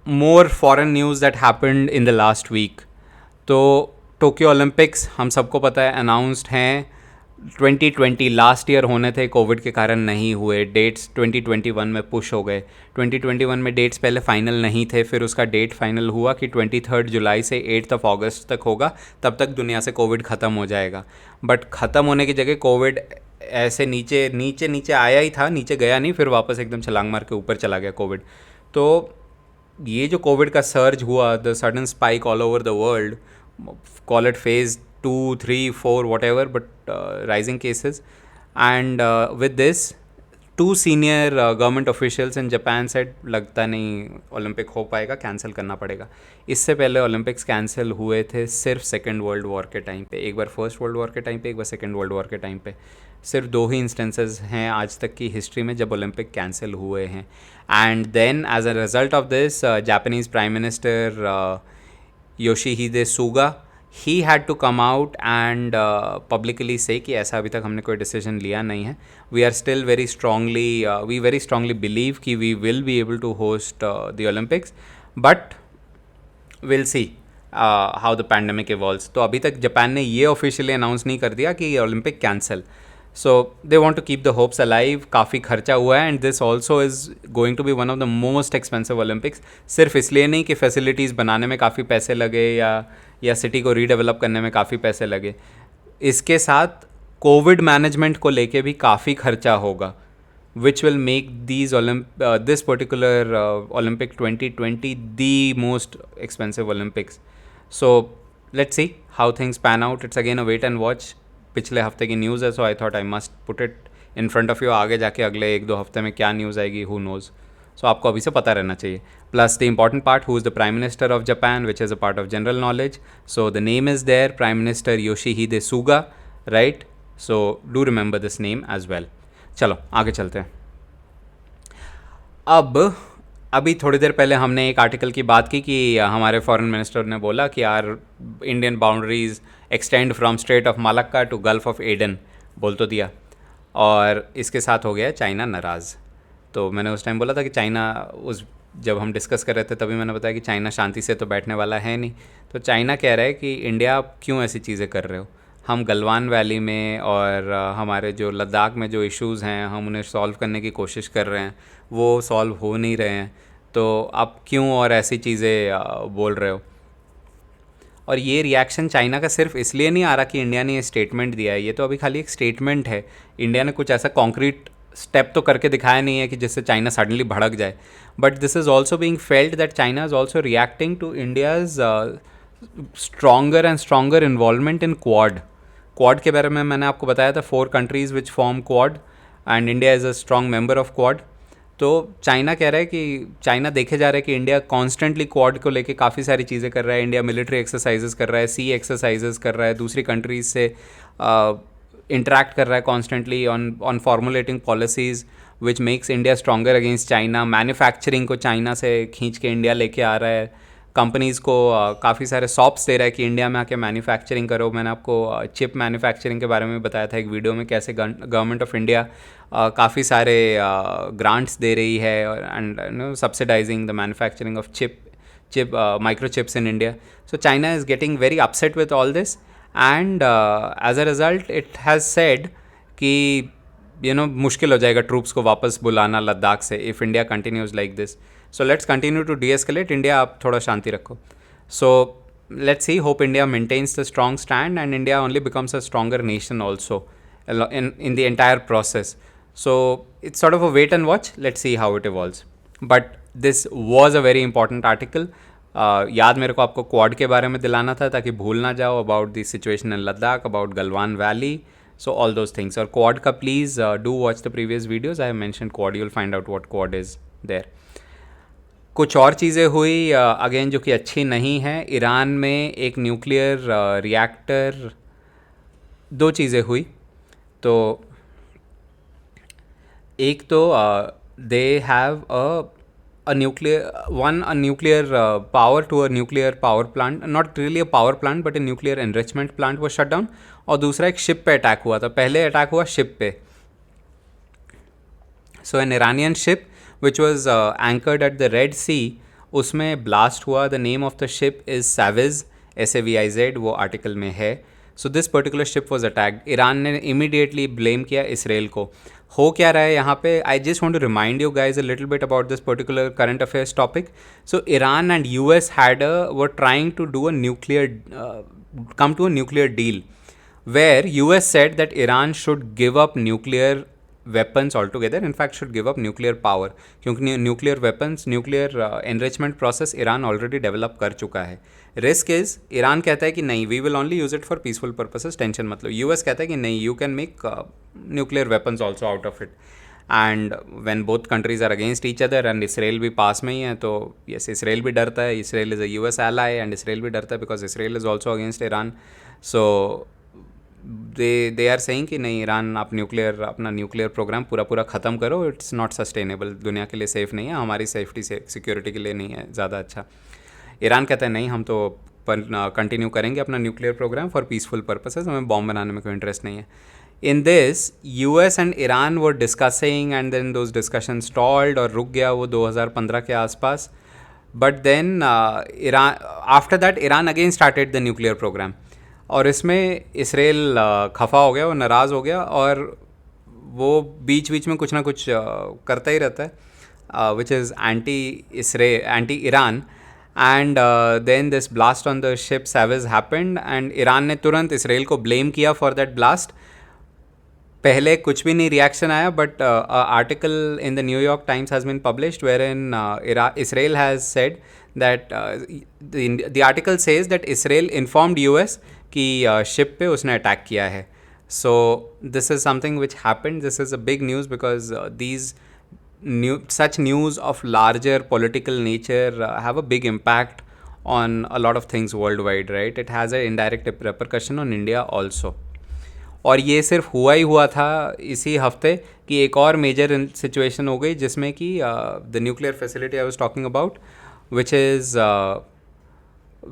more foreign news that happened in the last week. तो टोक्यो ओलंपिक्स हम सबको पता है अनाउंस्ड हैं. 2020 लास्ट ईयर होने थे, कोविड के कारण नहीं हुए. डेट्स 2021 में पुश हो गए. 2021 में डेट्स पहले फाइनल नहीं थे, फिर उसका डेट फाइनल हुआ कि 23 जुलाई से 8 अगस्त तक होगा. तब तक दुनिया से कोविड ख़त्म हो जाएगा. बट ख़त्म होने की जगह कोविड ऐसे नीचे नीचे नीचे आया ही था, नीचे गया नहीं, फिर वापस एकदम छलांग मार के ऊपर चला गया कोविड. तो ये जो कोविड का सर्ज हुआ, the sudden spike all over the world, call it phase 2, 3, 4 whatever, but rising cases. And with this, 2 senior government officials in Japan said लगता नहीं ओलंपिक हो पाएगा, कैंसिल करना पड़ेगा. इससे पहले ओलंपिक्स कैंसिल हुए थे सिर्फ सेकेंड वर्ल्ड वॉर के टाइम पे. एक बार फर्स्ट वर्ल्ड वॉर के टाइम पे, एक बार सेकेंड वर्ल्ड वॉर के टाइम पे. सिर्फ 2 ही इंस्टेंसेस हैं आज तक की हिस्ट्री में जब ओलंपिक कैंसिल हुए हैं. And then as a result of this, Japanese prime minister Yoshihide Suga, he had to come out and publicly say कि ऐसा अभी तक हमने कोई डिसीजन लिया नहीं है. we very strongly believe कि we will be able to host the Olympics, but we'll see how the pandemic evolves. तो अभी तक जापान ने ये ऑफिशियली अनाउंस नहीं कर दिया कि Olympic cancel. So they want to keep the hopes alive. काफ़ी खर्चा हुआ है and this also is going to be one of the most expensive Olympics. सिर्फ इसलिए नहीं कि फैसिलिटीज़ बनाने में काफ़ी पैसे लगे या सिटी को रीडेवलप करने में काफ़ी पैसे लगे, इसके साथ कोविड मैनेजमेंट को लेके भी काफ़ी खर्चा होगा, which will make this particular Olympic 2020 the most expensive Olympics. So let's see how things pan out. It's again a wait and watch. पिछले हफ्ते की न्यूज़ है, so I thought I must put it in front of you. आगे जाके अगले 1-2 हफ्ते में क्या न्यूज़ आएगी, हु नोज़. सो आपको अभी से पता रहना चाहिए. Plus the important part, who is the prime minister of Japan, which is a part of general knowledge. So the name is there, prime minister Yoshihide Suga, right. So do remember this name as well. चलो आगे चलते हैं. अभी थोड़ी देर पहले हमने एक article की बात की कि हमारे फॉरेन मिनिस्टर ने बोला कि यार Indian boundaries extend from strait of Malacca to gulf of Aden, बोल तो दिया. और इसके साथ हो गया चाइना नाराज़. तो मैंने उस टाइम बोला था कि चाइना, जब हम डिस्कस कर रहे थे तभी मैंने बताया कि चाइना शांति से तो बैठने वाला है नहीं. तो चाइना कह रहा है कि इंडिया आप क्यों ऐसी चीज़ें कर रहे हो. हम गलवान वैली में और हमारे जो लद्दाख में जो इश्यूज़ हैं हम उन्हें सॉल्व करने की कोशिश कर रहे हैं, वो सॉल्व हो नहीं रहे हैं. तो आप क्यों और ऐसी चीज़ें बोल रहे हो. और ये रिएक्शन चाइना का सिर्फ इसलिए नहीं आ रहा कि इंडिया ने ये स्टेटमेंट दिया है. ये तो अभी खाली एक स्टेटमेंट है. इंडिया ने कुछ ऐसा कॉन्क्रीट स्टेप तो करके दिखाया नहीं है कि जिससे चाइना सडनली भड़क जाए. But this is also being felt that China is also reacting to India's stronger and stronger involvement in Quad. Quad के बारे में मैंने आपको बताया था, 4 countries which form Quad and India is a strong member of Quad. तो China कह रहा है कि चाइना देखे जा रहा है कि इंडिया कॉन्स्टेंटली क्वाड को लेके काफ़ी सारी चीज़ें कर रहा है. इंडिया मिलिट्री एक्सरसाइजेस कर रहा है, सी एक्सरसाइजेस कर रहा है, दूसरी कंट्रीज से इंटरेक्ट कर रहा है constantly on formulating policies which makes India stronger against China. Manufacturing को चाइना से खींच के इंडिया लेके आ रहा है. कंपनीज़ को काफ़ी सारे सॉप्स दे रहा है कि इंडिया में आके मैन्युफैक्चरिंग करो. मैंने आपको चिप मैन्युफैक्चरिंग के बारे में बताया था एक वीडियो में, कैसे गवर्नमेंट ऑफ इंडिया काफ़ी सारे ग्रांट्स दे रही है and subsidising the manufacturing of chip microchips in India. So China is getting very upset with all this and as a result it has said कि मुश्किल हो जाएगा ट्रूप्स को वापस बुलाना लद्दाख से if India continues like this. So let's continue to de-escalate. India आप थोड़ा शांति रखो. So let's see, hope India maintains the strong stand and India only becomes a stronger nation also in the entire process. So it's sort of a wait and watch. Let's see how it evolves. But this was a very important article. याद मेरे को आपको quad के बारे में दिलाना था ताकि भूल ना जाओ, about the situation in Ladakh, about Galwan valley. So all those things. और क्वाड का please do watch the previous videos. I have mentioned quad. You'll find out what quad is there. कुछ और चीज़ें हुई अगेन जो कि अच्छी नहीं है. ईरान में एक न्यूक्लियर रिएक्टर, 2 चीज़ें हुई. तो एक तो they have a nuclear power to a nuclear power plant, not really a power plant but a nuclear enrichment plant was shut down. और दूसरा एक शिप पे अटैक हुआ था. पहले अटैक हुआ शिप पे. So an Iranian ship which was anchored at the Red Sea, उसमें ब्लास्ट हुआ. The name of the ship is Saviz, SAVIZ, वो आर्टिकल में है. So this particular ship was attacked. Iran ने इमीडिएटली ब्लेम किया Israel को. हो क्या रहा है यहाँ पे, I just want to remind you guys a little bit about this particular current affairs topic. So Iran and US were trying to do a come to a nuclear deal where US said that Iran should give up nuclear weapons altogether, in fact should give up nuclear power, क्योंकि nuclear weapons, nuclear enrichment process Iran already develop कर चुका है. Risk is, Iran कहता है कि नहीं, we will only use it for peaceful purposes, tension मतलब. US कहता है कि नहीं, you can make nuclear weapons also out of it. एंड when both countries are against each other and Israel भी पास में ही है, तो yes, इसराइल भी डरता है. Israel is a US ally and Israel भी डरता है because Israel is also against Iran. So they are saying कि नहीं, ईरान आप अपना न्यूक्लियर प्रोग्राम पूरा ख़त्म करो. इट्स नॉट सस्टेनेबल, दुनिया के लिए सेफ़ नहीं है, हमारी सेफ्टी से सिक्योरिटी के लिए नहीं है ज़्यादा अच्छा. ईरान कहता है नहीं, हम तो कंटिन्यू करेंगे अपना nuclear programme for peaceful purposes, हमें बॉम्ब बनाने में कोई इंटरेस्ट नहीं है. In this US and Iran were discussing and then those discussion stalled और रुक गया वो 2015 के आसपास. But then Iran, after that Iran again started the nuclear programme. और इसमें इसराइल खफा हो गया, वो नाराज़ हो गया और वो बीच बीच में कुछ ना कुछ करता ही रहता है, which is anti Iran. And then this blast on the ship Saviz happened and Iran ने तुरंत इसराइल को ब्लेम किया फॉर दैट ब्लास्ट. पहले कुछ भी नहीं रिएक्शन आया, but article in the New York Times has been published where in Israel has said that the article says that Israel informed US कि शिप पे उसने अटैक किया है. So this is something which happened. This is a big news because these such news of larger political nature have a big impact on a lot of things worldwide, right? It has an indirect repercussion on India also. और ये सिर्फ हुआ ही हुआ था इसी हफ्ते कि एक और मेजर सिचुएशन हो गई जिसमें कि the nuclear facility I was talking about, which is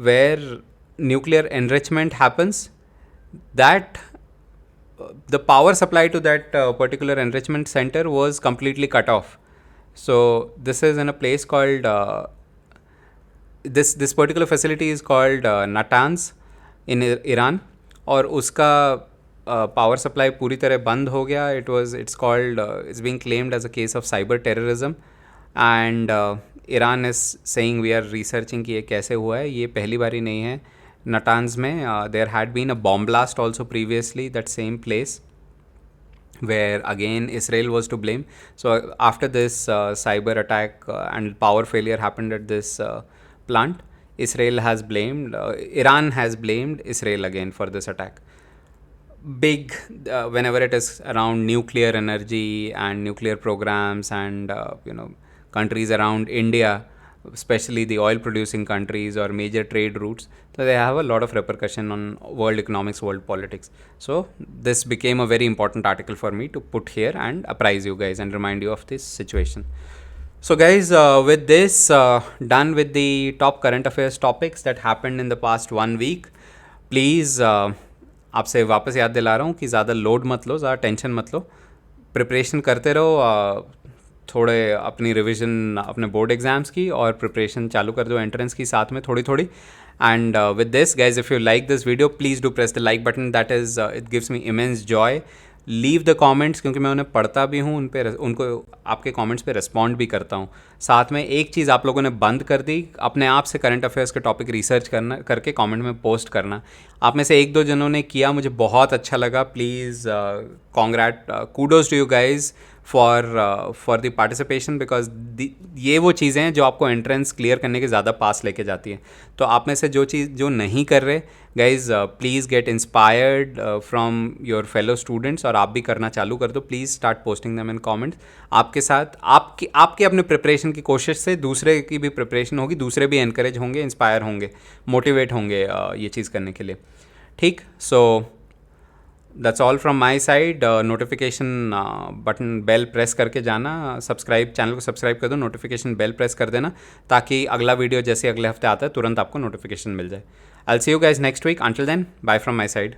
where nuclear enrichment happens, that the power supply to that particular enrichment center was completely cut off. So this is in a place called this particular facility is called Natanz in Iran. और उसका power supply पूरी तरह बंद हो गया. It's being claimed as a case of cyber terrorism, and Iran is saying we are researching कि ये कैसे हुआ है. ये पहली बारी नहीं है. Natanz में there had been a bomb blast also previously, that same place, where again Israel was to blame. So after this cyber attack and power failure happened at this plant, Iran has blamed Israel again for this attack. Big whenever it is around nuclear energy and nuclear programs and countries around India, especially the oil producing countries or major trade routes, so they have a lot of repercussion on world economics, world politics. So this became a very important article for me to put here and apprise you guys and remind you of this situation. So guys, with this done with the top current affairs topics that happened in the past 1 week, please आपसे वापस याद दिला रहा हूँ कि ज़्यादा load मत लो, ज़्यादा टेंशन मत लो, प्रिपरेशन करते रहो. थोड़े अपनी रिवीजन अपने बोर्ड एग्जाम्स की और प्रिपरेशन चालू कर दो एंट्रेंस की साथ में थोड़ी थोड़ी. And with this guys, if you like this video, please do press the like button. That is it gives me immense Joy. Leave the comments, क्योंकि मैं उन्हें पढ़ता भी हूँ, उनको आपके कमेंट्स पे रिस्पॉन्ड भी करता हूँ. साथ में एक चीज़ आप लोगों ने बंद कर दी, अपने आप से करंट अफेयर्स के टॉपिक रिसर्च करके कमेंट में पोस्ट करना. आप में से एक दो जनों ने किया, मुझे बहुत अच्छा लगा. Please congrat, kudos to you guys for the participation, because ये वो चीज़ें हैं जो आपको एंट्रेंस क्लियर करने के ज़्यादा पास लेके जाती हैं. तो आप में से जो नहीं कर रहे guys, please get inspired from your fellow students, और आप भी करना चालू कर दो. Please start posting them in comments. आपके साथ आपके अपने प्रिपरेशन की कोशिश से दूसरे की भी प्रिपरेशन होगी, दूसरे भी एनकरेज होंगे, इंस्पायर होंगे, मोटिवेट होंगे ये चीज़ करने के लिए. ठीक, so that's all from my side. Notification button bell press करके जाना, चैनल को सब्सक्राइब कर दो, नोटिफिकेशन बेल प्रेस कर देना, ताकि अगला वीडियो जैसे अगले हफ्ते आता है तुरंत आपको नोटिफिकेशन मिल जाए. I'll see you guys next week. Until then, bye from my side.